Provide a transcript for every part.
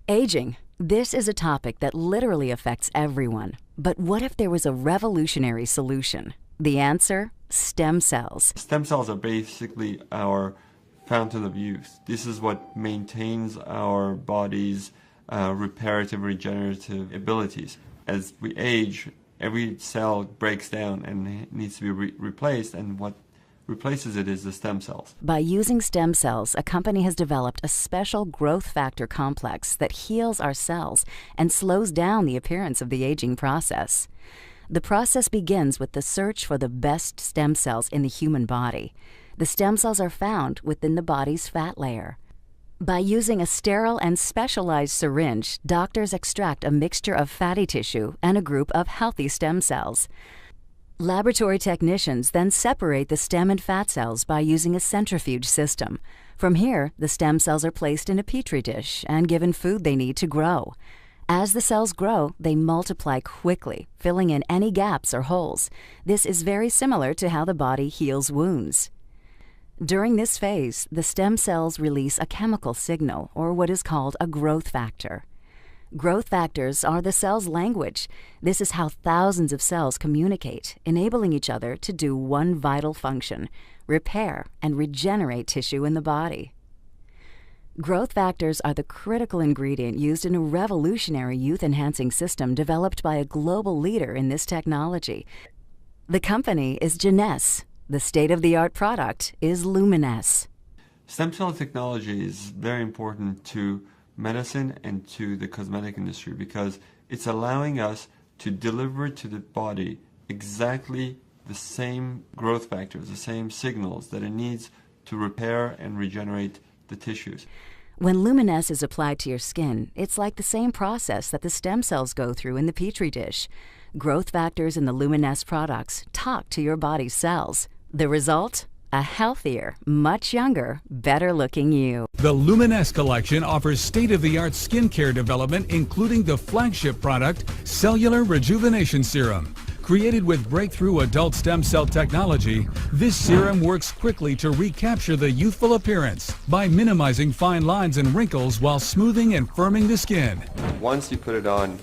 Aging. This is a topic that literally affects everyone. But what if there was a revolutionary solution? The answer? Stem cells. Stem cells are basically our fountain of youth. This is what maintains our body's reparative, regenerative abilities. As we age, every cell breaks down and needs to be replaced, and what replaces it is the stem cells. By using stem cells, a company has developed a special growth factor complex that heals our cells and slows down the appearance of the aging process. The process begins with the search for the best stem cells in the human body. The stem cells are found within the body's fat layer. By using a sterile and specialized syringe, doctors extract a mixture of fatty tissue and a group of healthy stem cells. Laboratory technicians then separate the stem and fat cells by using a centrifuge system. From here, the stem cells are placed in a petri dish and given food they need to grow. As the cells grow, they multiply quickly, filling in any gaps or holes. This is very similar to how the body heals wounds. During this phase, the stem cells release a chemical signal, or what is called a growth factor. Growth factors are the cell's language. This is how thousands of cells communicate, enabling each other to do one vital function: repair and regenerate tissue in the body. Growth factors are the critical ingredient used in a revolutionary youth-enhancing system developed by a global leader in this technology. The company is Genes. The state-of-the-art product is Luminesce. Stem cell technology is very important to medicine and to the cosmetic industry because it's allowing us to deliver to the body exactly the same growth factors, the same signals that it needs to repair and regenerate the tissues. When Luminesce is applied to your skin, it's like the same process that the stem cells go through in the petri dish. Growth factors in the Luminesce products talk to your body's cells. The result? A healthier, much younger, better-looking you. The Luminesce collection offers state-of-the-art skincare development, including the flagship product, Cellular Rejuvenation Serum. Created with breakthrough adult stem cell technology, this serum works quickly to recapture the youthful appearance by minimizing fine lines and wrinkles while smoothing and firming the skin. Once you put it on,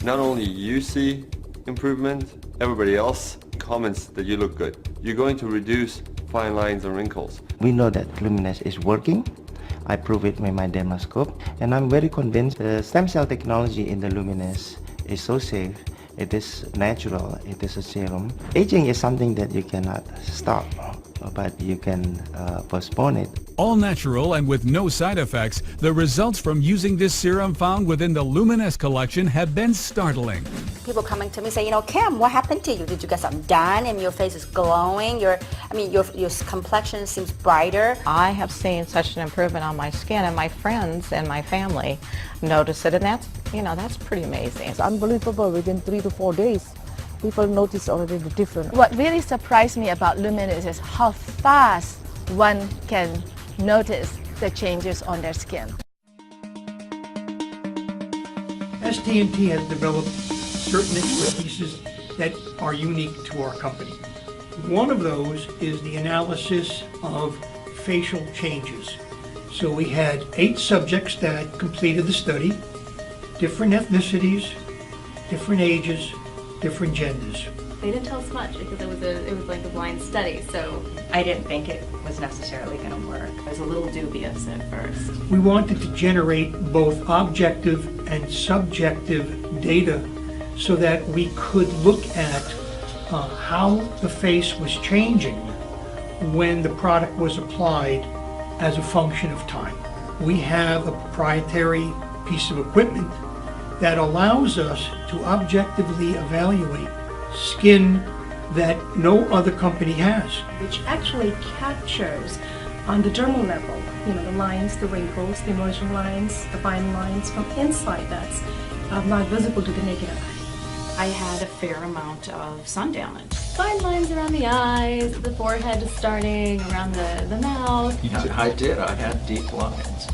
not only you see improvement, everybody else comments that you look good. You're going to reduce fine lines and wrinkles. We know that Luminesce is working. I prove it with my dermoscope, and I'm very convinced the stem cell technology in the Luminesce is so safe. It is natural. It is a serum. Aging is something that you cannot stop, but you can postpone it. All natural and with no side effects, the results from using this serum found within the Luminesce collection have been startling. People coming to me say, Kim, what happened to you? Did you get something done? And your face is glowing. Your complexion seems brighter. I have seen such an improvement on my skin, and my friends and my family notice it, and that's pretty amazing. It's unbelievable. Within 3 to 4 days, people notice already the difference. What really surprised me about Luminesce is how fast one can notice the changes on their skin. ST&T has developed certain expertises that are unique to our company. One of those is the analysis of facial changes. So we had 8 subjects that completed the study, different ethnicities, different ages, different genders. They didn't tell us much because it was like a blind study, so I didn't think it was necessarily going to work. I was a little dubious at first. We wanted to generate both objective and subjective data so that we could look at how the face was changing when the product was applied as a function of time. We have a proprietary piece of equipment that allows us to objectively evaluate skin that no other company has. Which actually captures on the dermal level, the lines, the wrinkles, the emerging lines, the fine lines from inside that's not visible to the naked eye. I had a fair amount of sun damage. Fine lines around the eyes, the forehead starting, around the mouth. I did. I had deep lines,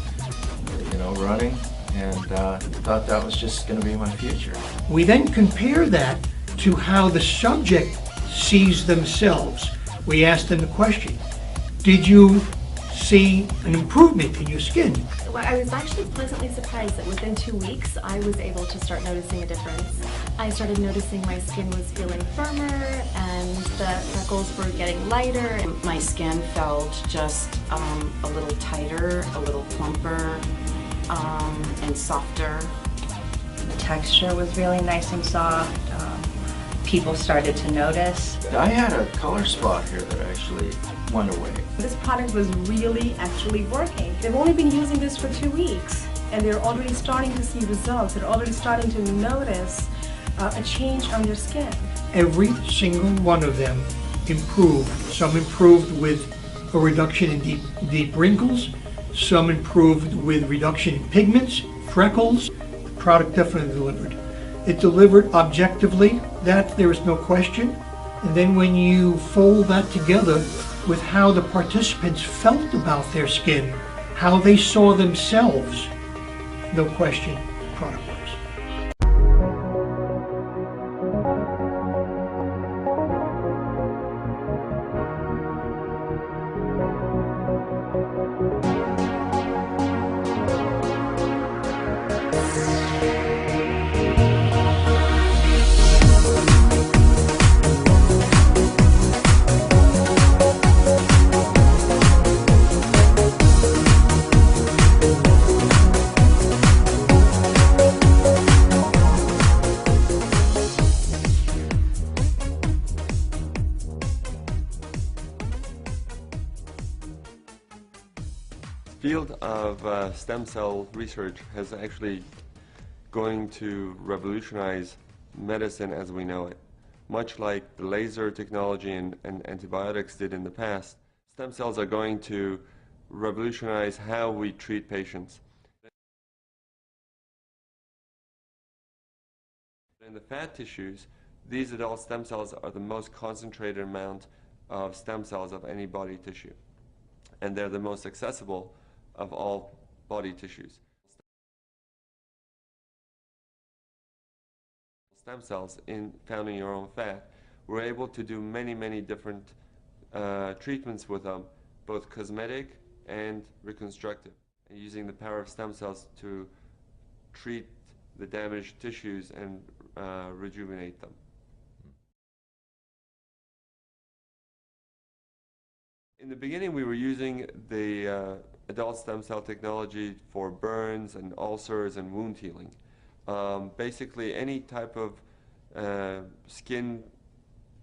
running, and thought that was just going to be my future. We then compare that to how the subject sees themselves. We asked them the question, did you see an improvement in your skin. Well, I was actually pleasantly surprised that within 2 weeks I was able to start noticing a difference. I started noticing my skin was feeling firmer and the freckles were getting lighter. My skin felt just a little tighter, a little plumper, and softer. The texture was really nice and soft. People started to notice. I had a color spot here that actually went away. This product was really actually working. They've only been using this for 2 weeks and they're already starting to see results. They're already starting to notice a change on their skin. Every single one of them improved. Some improved with a reduction in deep wrinkles. Some improved with reduction in pigments, freckles. The product definitely delivered. It delivered objectively, that there is no question. And then when you fold that together with how the participants felt about their skin, how they saw themselves, no question, the product works. The field of stem cell research has actually going to revolutionize medicine as we know it. Much like the laser technology and antibiotics did in the past, stem cells are going to revolutionize how we treat patients. In the fat tissues, these adult stem cells are the most concentrated amount of stem cells of any body tissue, and they're the most accessible of all body tissues. Stem cells found in your own fat, we're able to do many different treatments with them, both cosmetic and reconstructive, and using the power of stem cells to treat the damaged tissues and rejuvenate them. In the beginning, we were using the adult stem cell technology for burns and ulcers and wound healing. Basically, any type of skin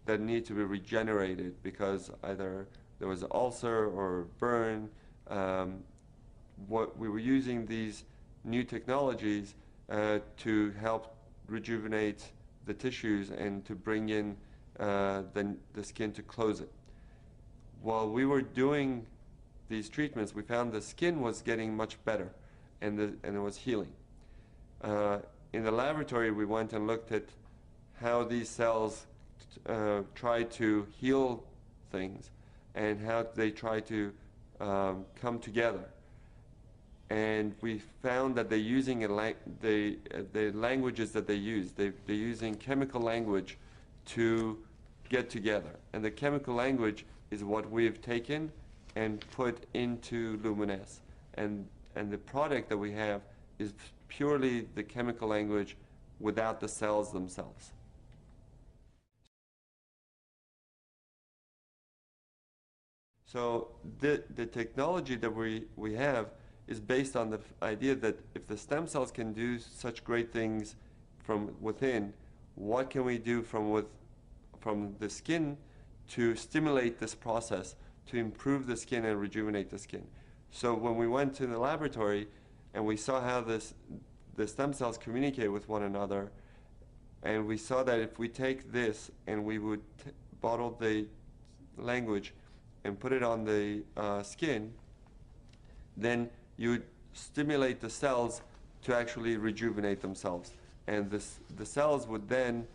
that needed to be regenerated because either there was an ulcer or burn. What we were using these new technologies to help rejuvenate the tissues and to bring in the skin to close it. While we were doing these treatments, we found the skin was getting much better and it was healing. In the laboratory, we went and looked at how these cells try to heal things and how they try to come together. And we found that they're using the languages that they use. They're using chemical language to get together. And the chemical language is what we've taken and put into Luminesce. And the product that we have is purely the chemical language without the cells themselves. So the technology that we have is based on the idea that if the stem cells can do such great things from within, what can we do from the skin to stimulate this process, to improve the skin and rejuvenate the skin. So when we went to the laboratory and we saw how the stem cells communicate with one another, and we saw that if we take this and we would bottle the language and put it on the skin, then you would stimulate the cells to actually rejuvenate themselves. And the cells would then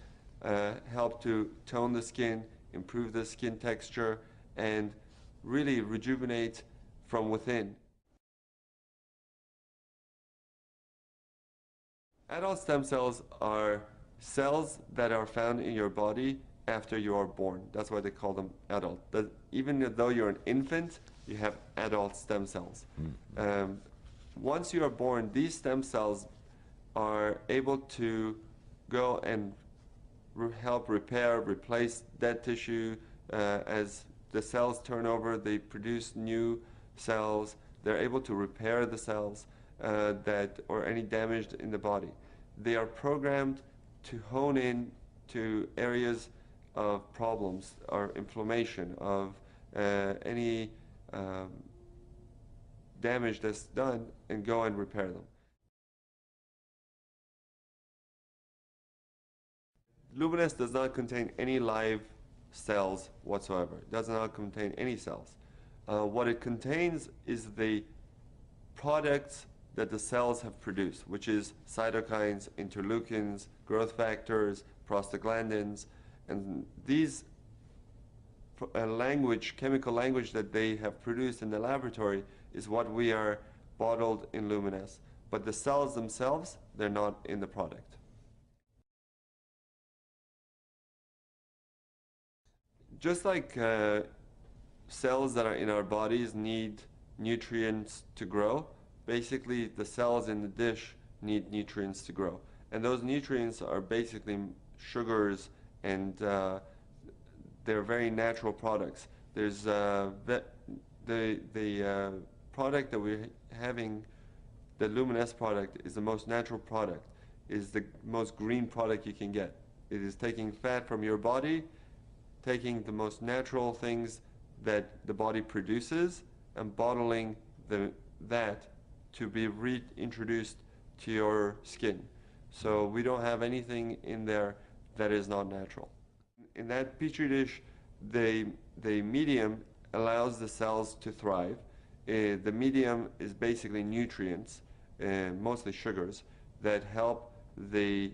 help to tone the skin, improve the skin texture, and really rejuvenate from within. Adult stem cells are cells that are found in your body after you are born. That's why they call them adult. Even though you're an infant, you have adult stem cells. Once you are born, these stem cells are able to go and help repair, replace dead tissue. As the cells turn over, they produce new cells. They're able to repair the cells or any damage in the body. They are programmed to hone in to areas of problems or inflammation, of any damage that's done, and go and repair them. Luminesce does not contain any live cells whatsoever. It does not contain any cells. What it contains is the products that the cells have produced, which is cytokines, interleukins, growth factors, prostaglandins, and these chemical language that they have produced in the laboratory is what we are bottled in Luminesce. But the cells themselves, they're not in the product. Just like cells that are in our bodies need nutrients to grow, basically the cells in the dish need nutrients to grow. And those nutrients are basically sugars, and they're very natural products. There's the product that we're having, the Luminesce product, is the most natural product, is the most green product you can get. It is taking fat from your body, taking the most natural things that the body produces, and bottling that to be reintroduced to your skin. So we don't have anything in there that is not natural. In that petri dish, the medium allows the cells to thrive. The medium is basically nutrients, mostly sugars, that help the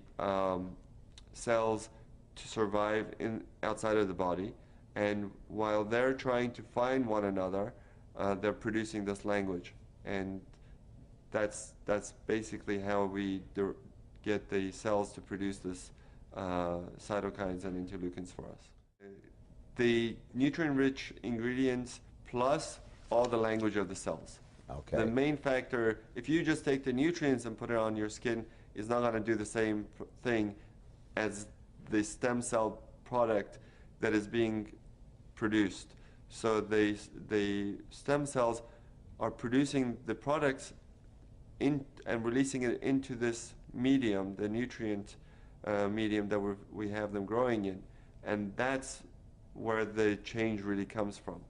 cells to survive outside of the body. And while they're trying to find one another, they're producing this language. And that's basically how we get the cells to produce this cytokines and interleukins for us. The nutrient-rich ingredients plus all the language of the cells. Okay. The main factor, if you just take the nutrients and put it on your skin, is not going to do the same thing as the stem cell product that is being produced. So the stem cells are producing the products and releasing it into this medium, the nutrient medium that we have them growing in, and that's where the change really comes from.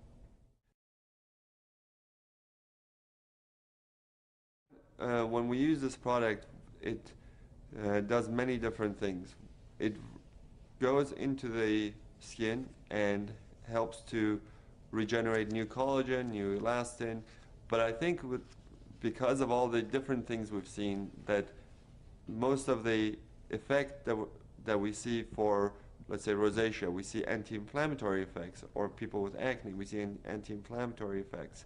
When we use this product, it does many different things. It goes into the skin and helps to regenerate new collagen, new elastin, but I think because of all the different things we've seen, that most of the effect that we see for, let's say, rosacea, we see anti-inflammatory effects, or people with acne, we see anti-inflammatory effects,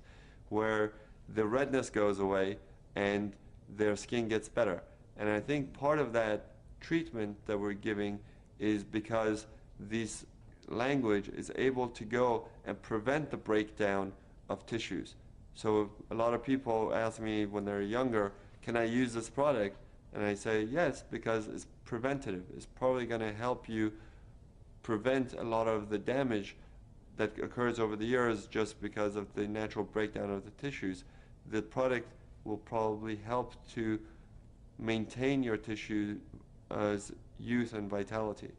where the redness goes away and their skin gets better. And I think part of that treatment that we're giving is because this language is able to go and prevent the breakdown of tissues. So a lot of people ask me when they're younger, can I use this product? And I say yes, because it's preventative. It's probably going to help you prevent a lot of the damage that occurs over the years just because of the natural breakdown of the tissues. The product will probably help to maintain your tissue's youth and vitality.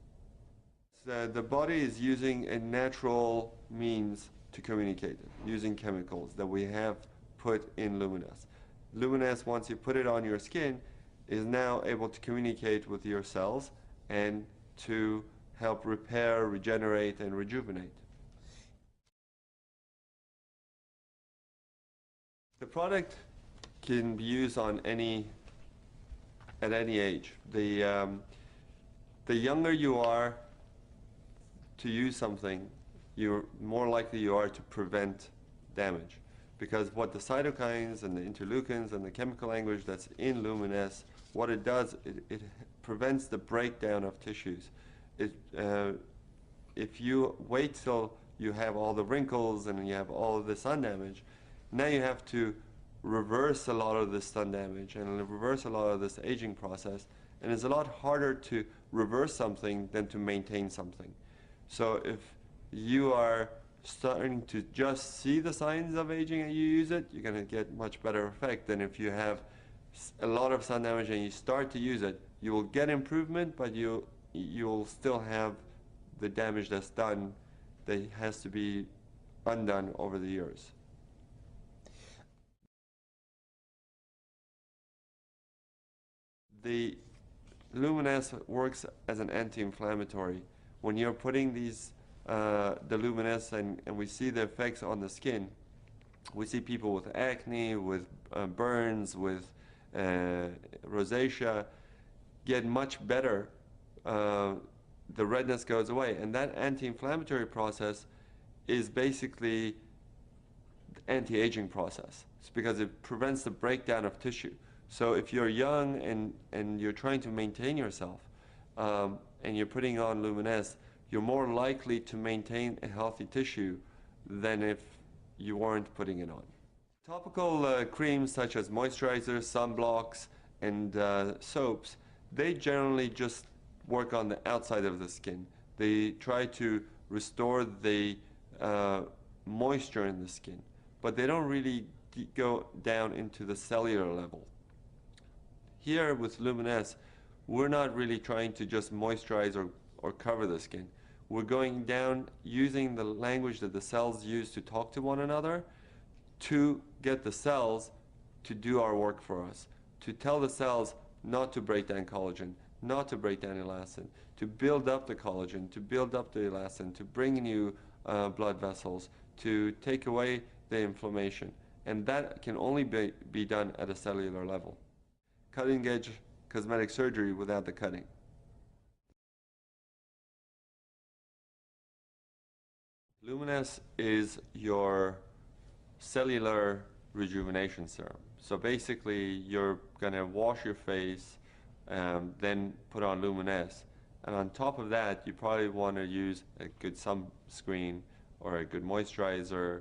The body is using a natural means to communicate, using chemicals that we have put in Luminesce. Luminesce, once you put it on your skin, is now able to communicate with your cells and to help repair, regenerate, and rejuvenate. The product can be used on at any age. The younger you are to use something, you're more likely you are to prevent damage. Because what the cytokines and the interleukins and the chemical language that's in Luminesce, what it does, it prevents the breakdown of tissues. If you wait till you have all the wrinkles and you have all the sun damage, Now you have to reverse a lot of the sun damage and reverse a lot of this aging process, and it's a lot harder to reverse something than to maintain something. So if you are starting to just see the signs of aging and you use it, you're going to get much better effect than if you have a lot of sun damage and you start to use it. You will get improvement, but you'll still have the damage that's done that has to be undone over the years. The Luminesse works as an anti-inflammatory. When you're putting these the Luminesse and we see the effects on the skin, we see people with acne, with burns, with rosacea get much better. The redness goes away, and that anti-inflammatory process is basically the anti-aging process. It's because it prevents the breakdown of tissue. So if you're young and you're trying to maintain yourself and you're putting on Luminesse, you're more likely to maintain a healthy tissue than if you weren't putting it on. Topical creams such as moisturizers, sunblocks, and soaps, they generally just work on the outside of the skin. They try to restore the moisture in the skin, but they don't really go down into the cellular level. Here with Luminesse, we're not really trying to just moisturize or cover the skin. We're going down using the language that the cells use to talk to one another to get the cells to do our work for us, to tell the cells not to break down collagen, not to break down elastin, to build up the collagen, to build up the elastin, to bring new blood vessels, to take away the inflammation. And that can only be done at a cellular level. Cutting-edge cosmetic surgery without the cutting. Luminesse is your cellular rejuvenation serum. So basically you're going to wash your face, then put on Luminesse, and on top of that you probably want to use a good sunscreen or a good moisturizer.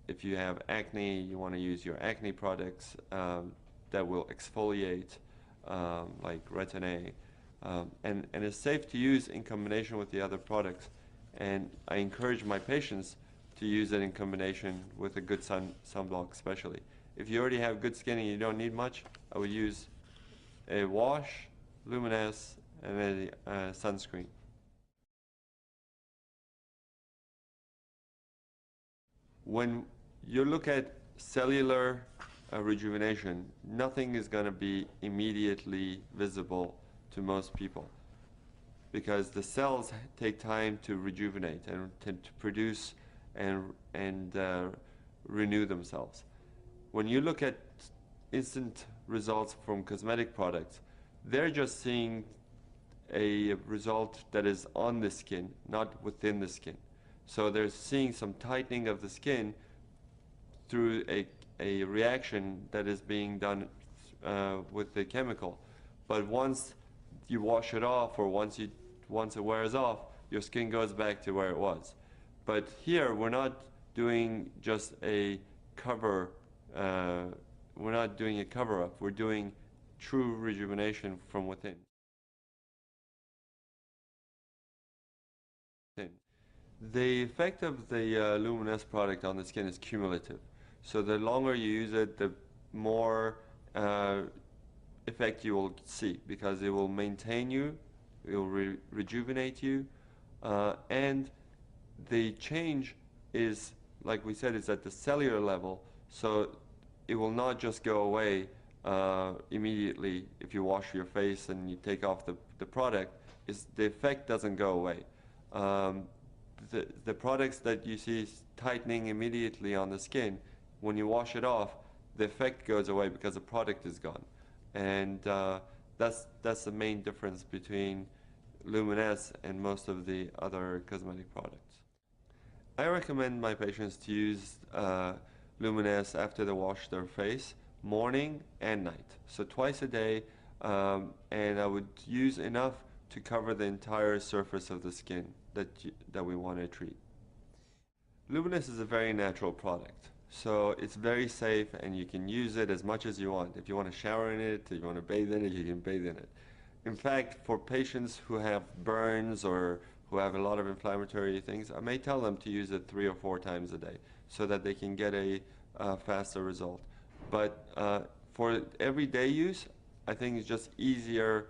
If you have acne, you want to use your acne products that will exfoliate, like Retin-A, and it's safe to use in combination with the other products. And I encourage my patients to use it in combination with a good sunblock especially. If you already have good skin and you don't need much, I would use a wash, Luminesse, and a sunscreen. When you look at cellular rejuvenation, nothing is going to be immediately visible to most people, because the cells take time to rejuvenate and to produce and renew themselves. When you look at instant results from cosmetic products, they're just seeing a result that is on the skin, not within the skin. So they're seeing some tightening of the skin through a reaction that is being done with the chemical. But once you wash it off, or once it wears off, your skin goes back to where it was. But here we're not doing just a cover, we're not doing a cover-up, we're doing true rejuvenation from within. The effect of the Luminesse product on the skin is cumulative. So the longer you use it, the more effect you will see, because it will maintain you, it will rejuvenate you, and the change is, like we said, is at the cellular level, so it will not just go away immediately if you wash your face and you take off the product. The effect doesn't go away. The products that you see tightening immediately on the skin, when you wash it off, the effect goes away because the product is gone. And that's the main difference between Luminesse and most of the other cosmetic products. I recommend my patients to use Luminesse after they wash their face, morning and night. So twice a day, and I would use enough to cover the entire surface of the skin that we want to treat. Luminesse is a very natural product. So it's very safe, and you can use it as much as you want. If you want to shower in it, if you want to bathe in it, you can bathe in it. In fact, for patients who have burns or who have a lot of inflammatory things, I may tell them to use it 3 or 4 times a day so that they can get a faster result. But for everyday use, I think it's just easier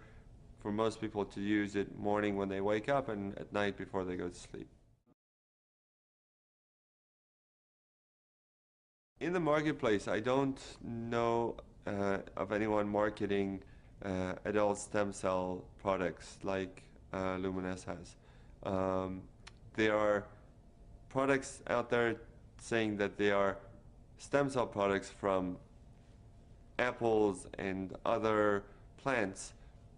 for most people to use it morning when they wake up and at night before they go to sleep. In the marketplace, I don't know of anyone marketing adult stem cell products like Luminesce has. There are products out there saying that they are stem cell products from apples and other plants,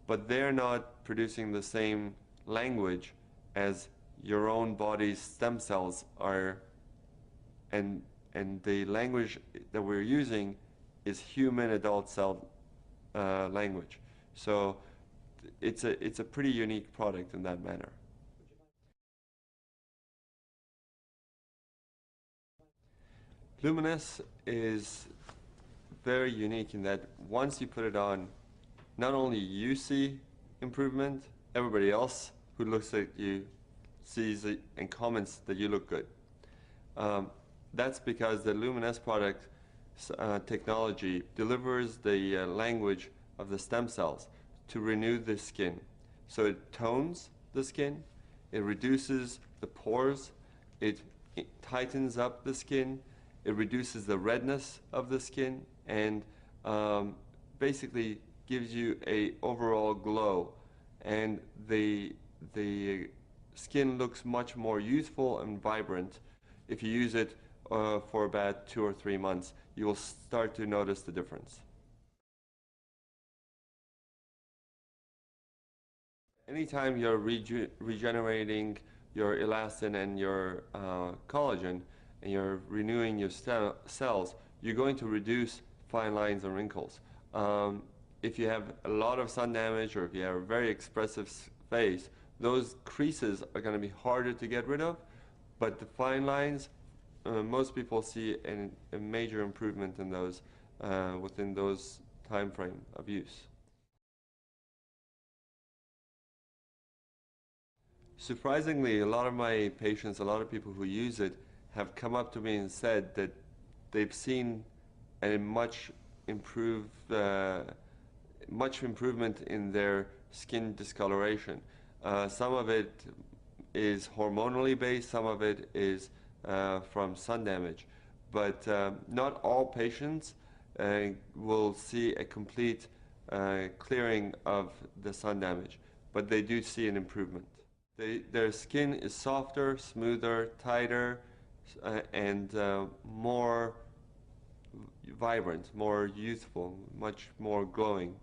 but they're not producing the same language as your own body's stem cells are, and the language that we're using is human adult cell language. So it's a pretty unique product in that manner. Luminesce is very unique in that once you put it on, not only you see improvement, everybody else who looks at you sees it and comments that you look good. That's because the Luminesce product technology delivers the language of the stem cells to renew the skin. So it tones the skin, it reduces the pores, it tightens up the skin, it reduces the redness of the skin, and basically gives you a overall glow, and the skin looks much more youthful and vibrant. If you use it for about 2 or 3 months, you will start to notice the difference. Anytime you're regenerating your elastin and your collagen, and you're renewing your cells, you're going to reduce fine lines and wrinkles. If you have a lot of sun damage, or if you have a very expressive face, those creases are going to be harder to get rid of, but the fine lines, most people see a major improvement in those within those time frame of use. Surprisingly, a lot of my patients, a lot of people who use it, have come up to me and said that they've seen a much improvement in their skin discoloration. Some of it is hormonally based, some of it is from sun damage, but not all patients will see a complete clearing of the sun damage, but they do see an improvement. Their skin is softer, smoother, tighter, and more vibrant, more youthful, much more glowing.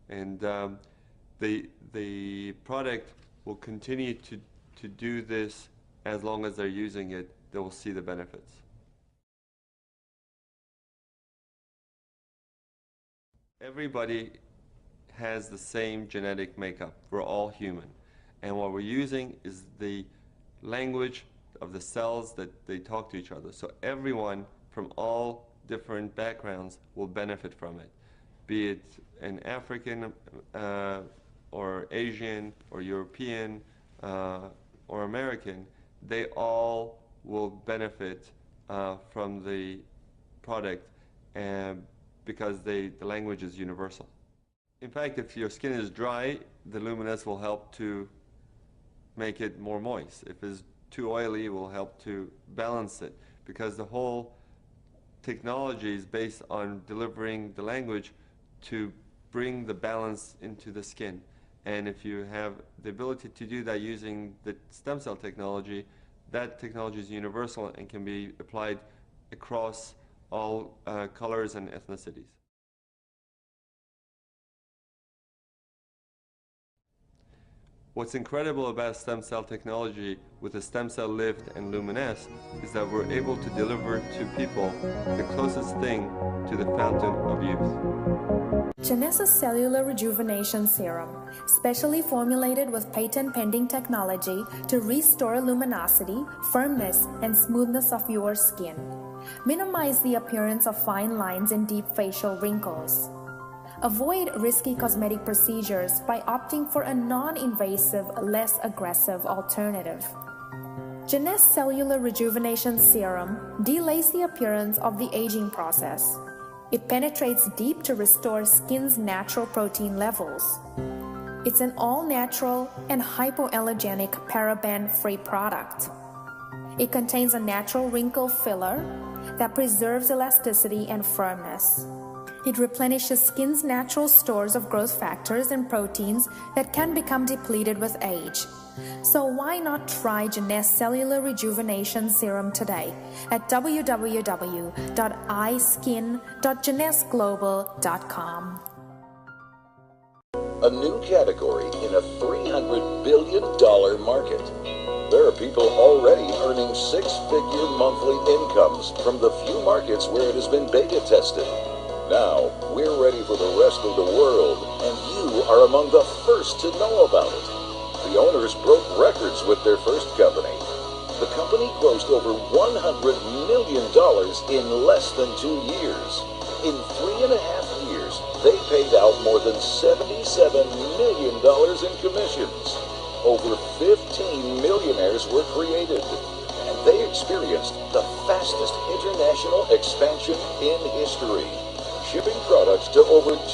And the product will continue to do this as long as they're using it. They will see the benefits. Everybody has the same genetic makeup. We're all human. And what we're using is the language of the cells that they talk to each other. So everyone from all different backgrounds will benefit from it, be it an African or Asian or European or American. They all will benefit from the product, because the language is universal. In fact, if your skin is dry, the Luminesce will help to make it more moist. If it's too oily, it will help to balance it, because the whole technology is based on delivering the language to bring the balance into the skin. And if you have the ability to do that using the stem cell technology, that technology is universal and can be applied across all colors and ethnicities. What's incredible about stem cell technology with the stem cell lift and Luminesce is that we're able to deliver to people the closest thing to the fountain of youth. Genesis Cellular Rejuvenation Serum, specially formulated with patent-pending technology to restore luminosity, firmness, and smoothness of your skin. Minimize the appearance of fine lines and deep facial wrinkles. Avoid risky cosmetic procedures by opting for a non-invasive, less aggressive alternative. Jeunesse Cellular Rejuvenation Serum delays the appearance of the aging process. It penetrates deep to restore skin's natural protein levels. It's an all-natural and hypoallergenic paraben-free product. It contains a natural wrinkle filler that preserves elasticity and firmness. It replenishes skin's natural stores of growth factors and proteins that can become depleted with age. So why not try Jeunesse Cellular Rejuvenation Serum today at www.eyeskin.jeunesseglobal.com. A new category in a $300 billion market. There are people already earning six-figure monthly incomes from the few markets where it has been beta tested. Now, we're ready for the rest of the world, and you are among the first to know about it. The owners broke records with their first company. The company grossed over $100 million in less than 2 years. In 3.5 years, they paid out more than $77 million in commissions. Over 15 millionaires were created, and they experienced the fastest international expansion in history, shipping products to over 200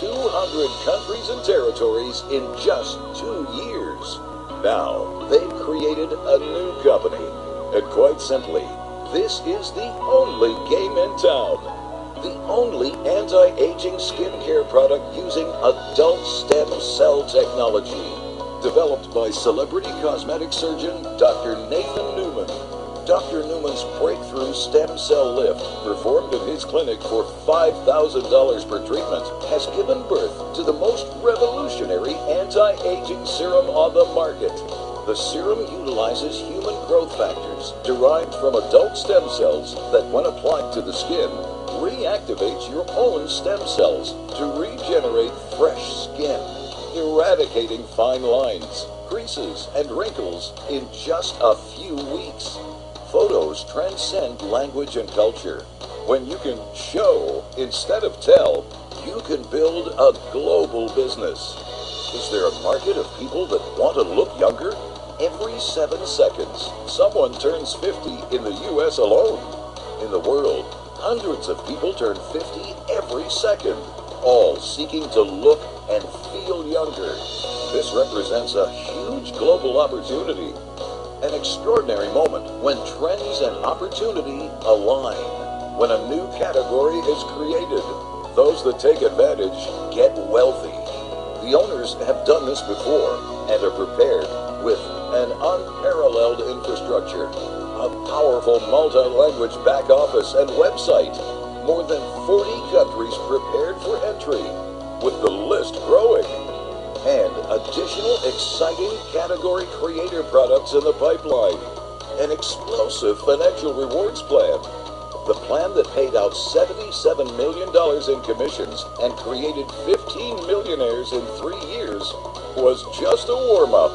countries and territories in just 2 years. Now, they've created a new company, and quite simply, this is the only game in town. The only anti-aging skincare product using adult stem cell technology, developed by celebrity cosmetic surgeon Dr. Nathan Newman. Dr. Newman's breakthrough stem cell lift, performed in his clinic for $5,000 per treatment, has given birth to the most revolutionary anti-aging serum on the market. The serum utilizes human growth factors derived from adult stem cells that, when applied to the skin, reactivates your own stem cells to regenerate fresh skin, eradicating fine lines, creases, and wrinkles in just a few weeks. Photos transcend language and culture. When you can show instead of tell, you can build a global business. Is there a market of people that want to look younger? Every 7 seconds, someone turns 50 in the U.S. alone. In the world, hundreds of people turn 50 every second, all seeking to look and feel younger. This represents a huge global opportunity. An extraordinary moment when trends and opportunity align. When a new category is created, those that take advantage get wealthy. The owners have done this before and are prepared with an unparalleled infrastructure, a powerful multi-language back office and website, more than 40 countries prepared for entry, with the list growing, and additional exciting category creator products in the pipeline. An explosive financial rewards plan. The plan that paid out $77 million in commissions and created 15 millionaires in 3 years was just a warm-up.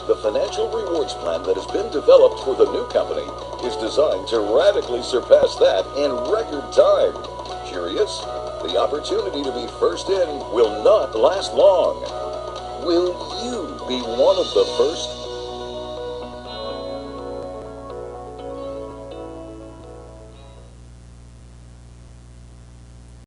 The financial rewards plan that has been developed for the new company is designed to radically surpass that in record time. Curious? The opportunity to be first in will not last long. Will you be one of the first?